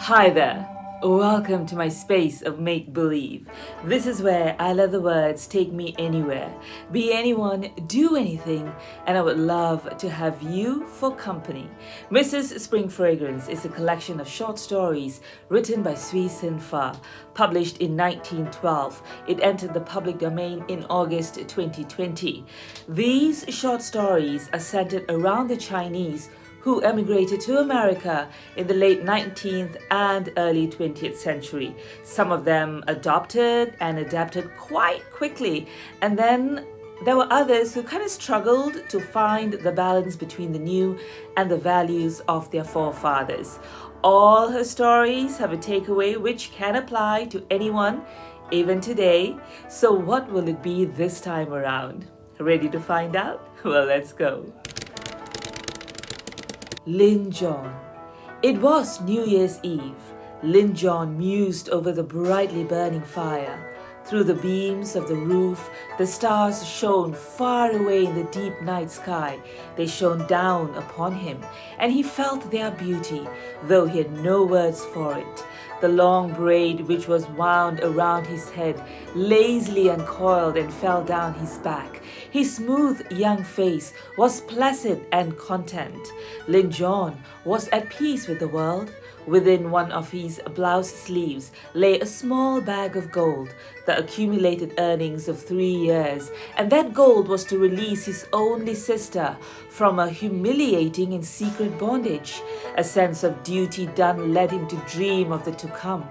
Hi there. Welcome to my space of make-believe. This is where I let the words take me anywhere, be anyone, do anything, and I would love to have you for company. Mrs. Spring Fragrance is a collection of short stories written by Sui Sin Far, published in 1912. It entered the public domain in August 2020. These short stories are centered around the Chinese who emigrated to America in the late 19th and early 20th century. Some of them adopted and adapted quite quickly, and then there were others who kind of struggled to find the balance between the new and the values of their forefathers. All her stories have a takeaway which can apply to anyone, even today. So what will it be this time around? Ready to find out? Well, let's go. Lin John. It was New Year's Eve. Lin John mused over the brightly burning fire. Through the beams of the roof, the stars shone far away in the deep night sky. They shone down upon him, and he felt their beauty, though he had no words for it. The long braid which was wound around his head lazily uncoiled and fell down his back. His smooth young face was placid and content. Lin John was at peace with the world. Within one of his blouse sleeves lay a small bag of gold, the accumulated earnings of 3 years, and that gold was to release his only sister from a humiliating and secret bondage. A sense of duty done led him to dream of the to come.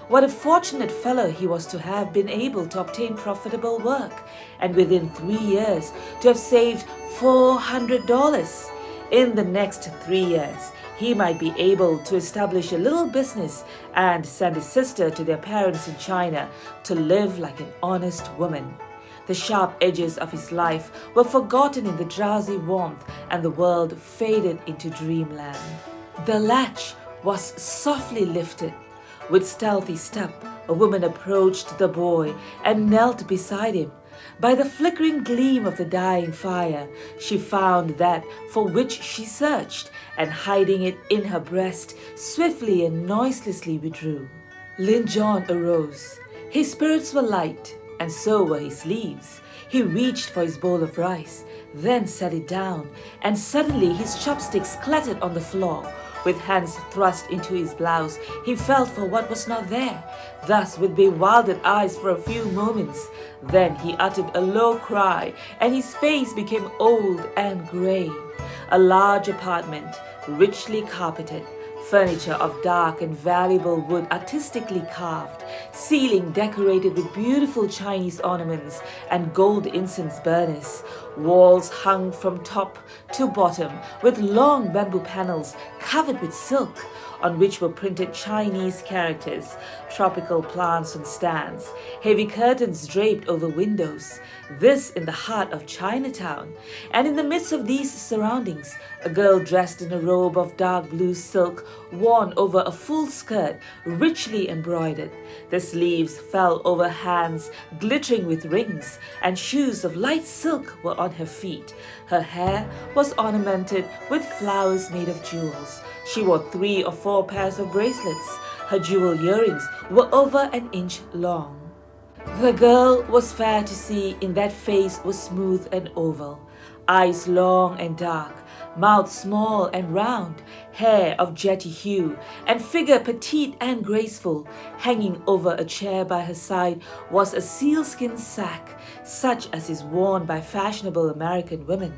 What a fortunate fellow he was to have been able to obtain profitable work, and within 3 years to have saved $400. In the next 3 years, he might be able to establish a little business and send his sister to their parents in China to live like an honest woman. The sharp edges of his life were forgotten in the drowsy warmth, and the world faded into dreamland. The latch was softly lifted. With stealthy step, a woman approached the boy and knelt beside him. By the flickering gleam of the dying fire, she found that for which she searched, and hiding it in her breast, swiftly and noiselessly withdrew. Lin John arose. His spirits were light, and so were his leaves. He reached for his bowl of rice, then set it down, and suddenly his chopsticks clattered on the floor. With hands thrust into his blouse, he felt for what was not there, thus with bewildered eyes for a few moments. Then he uttered a low cry, and his face became old and grey. A large apartment, richly carpeted, furniture of dark and valuable wood artistically carved, ceiling decorated with beautiful Chinese ornaments and gold incense burners, walls hung from top to bottom with long bamboo panels covered with silk, on which were printed Chinese characters, tropical plants on stands, heavy curtains draped over windows. This in the heart of Chinatown. And in the midst of these surroundings, a girl dressed in a robe of dark blue silk worn over a full skirt, richly embroidered. The sleeves fell over hands glittering with rings, and shoes of light silk were on her feet. Her hair was ornamented with flowers made of jewels. She wore 3 or 4 pairs of bracelets. Her jewel earrings were over an inch long. The girl was fair to see, in that face was smooth and oval, eyes long and dark, mouth small and round, hair of jetty hue, and figure petite and graceful. Hanging over a chair by her side was a sealskin sack, such as is worn by fashionable American women.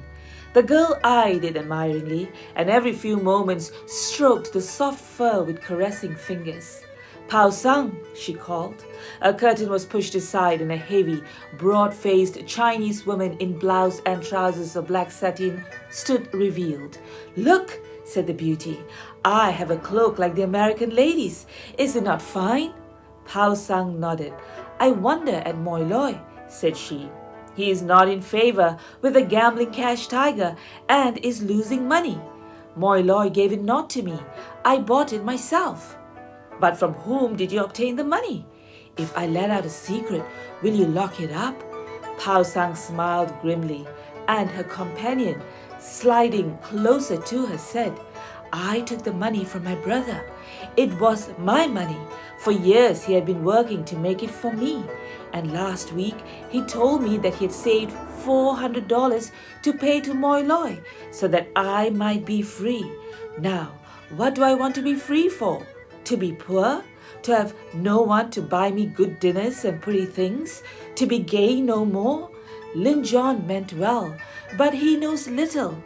The girl eyed it admiringly, and every few moments stroked the soft fur with caressing fingers. "Pao Sang," she called. A curtain was pushed aside, and a heavy, broad-faced Chinese woman in blouse and trousers of black satin stood revealed. "Look," said the beauty, "I have a cloak like the American ladies. Is it not fine?" Pao Sang nodded. "I wonder at Moi Loi," said she. "He is not in favor with the gambling cash tiger and is losing money. Moi Loi gave it not to me. I bought it myself." "But from whom did you obtain the money? If I let out a secret, will you lock it up?" Pao Sang smiled grimly, and her companion, sliding closer to her, said, I took the money from my brother. It was my money. For years he had been working to make it for me. And last week he told me that he had saved $400 to pay to Moiloi so that I might be free. Now, what do I want to be free for? To be poor? To have no one to buy me good dinners and pretty things? To be gay no more? Lin John meant well, but he knows little.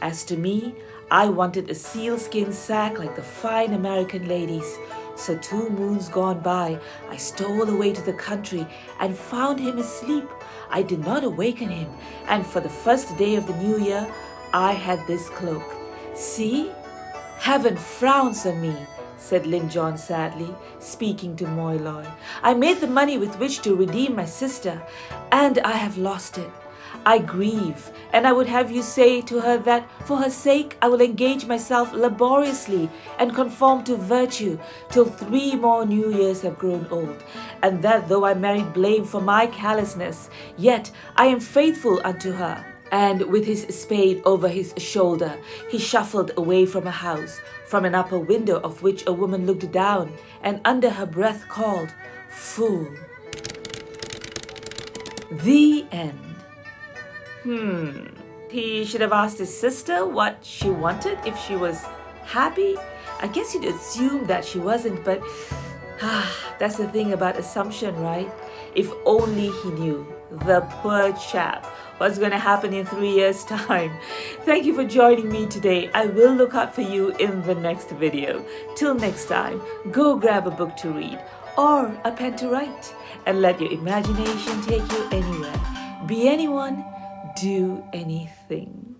As to me, I wanted a sealskin sack like the fine American ladies. So 2 moons gone by, I stole away to the country and found him asleep. I did not awaken him, and for the first day of the new year, I had this cloak. See? Heaven frowns on me, said Lin John sadly, speaking to Moiloi. I made the money with which to redeem my sister, and I have lost it. I grieve, and I would have you say to her that for her sake I will engage myself laboriously and conform to virtue till 3 more New Years have grown old, and that though I merit blame for my callousness, yet I am faithful unto her. And with his spade over his shoulder, he shuffled away from a house, from an upper window of which a woman looked down, and under her breath called, "Fool." The end. He should have asked his sister what she wanted if she was happy. I guess you'd assume that she wasn't, but that's the thing about assumption, right? If only he knew, the poor chap, what's going to happen in 3 years' time. Thank you for joining me today. I will look out for you in the next video. Till next time, go grab a book to read or a pen to write and let your imagination take you anywhere. Be anyone. Do anything.